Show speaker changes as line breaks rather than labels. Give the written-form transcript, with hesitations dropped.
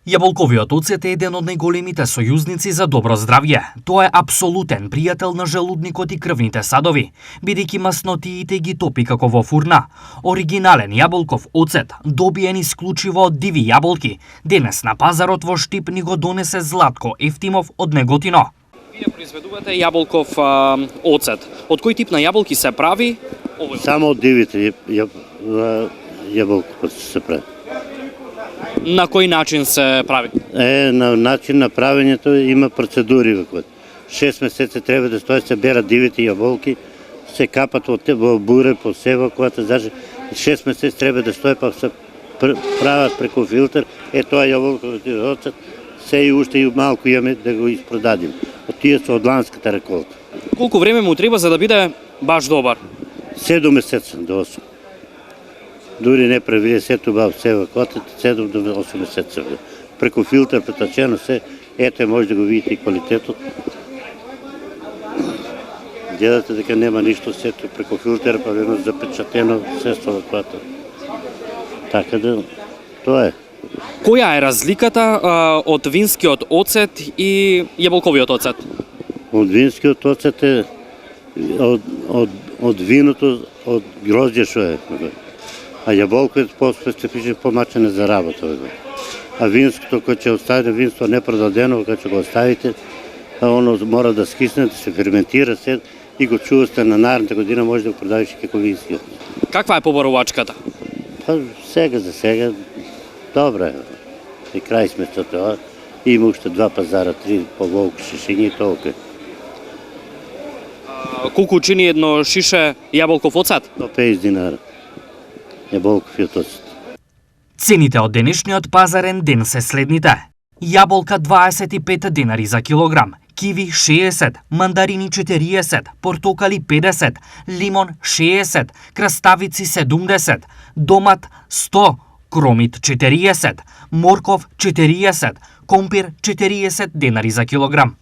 Јаболковиот оцет е еден од најголемите сојузници за добро здравје. Тоа е апсолутен пријател на желудникот и крвните садови, бидејќи маснотиите ги топи како во фурна. Оригинален јаболков оцет, добиен исклучиво од диви јаболки, денес на пазарот во Штип ни го донесе Златко Евтимов од Неготино.
Вие произведувате јаболков оцет. Од кој тип на јаболки се прави?
Само од дивите јаболки се прави.
На кој начин се прави?
На начин на правењето има процедури. 6 месеци треба да стои, се берат дивите јаболки, се капат во буре, по сева, когато даже 6 месеци треба да стои, па се прават преку филтер. Тоа јаболковиот оцет, се и уште и малку имаме да го испродадим. Од тие се од ланската реколта.
Колку време му треба за да биде баш добар?
7 месеца до 8. Дури не прави сето бав сева котет, 7 до 8 месеца. Преку филтер претачено се, ете може да го видите и квалитетот. Гледате дека нема ништо, сето преку филтер, па верно запечатено се со котет. Така да, тоа е.
Која е разликата од винскиот оцет и јаболковиот оцет?
Од винскиот оцет е од виното, од гроздје што е. А јаболковиот по-специфичен, помачен за работа. А винското, кој ќе оставите винство непродадено, кој ќе го оставите, оно мора да скисне, да се ферментира се и го чувате на наредната година, може да го продавиш како вински.
Каква е побарувачката?
Па сега за сега, добра е. И крај сме со тоа. Има уште 2 пазара, 3 по волку шишиња и толку.
Колку чини едно шише јаболков оцет?
150 динара. Јаболковиот оцет.
Цените од денешниот пазарен ден се следните. Јаболка 25 денари за килограм, киви 60, мандарини 40, портокали 50, лимон 60, краставици 70, домат 100, кромит 40, морков 40, компир 40 денари за килограм.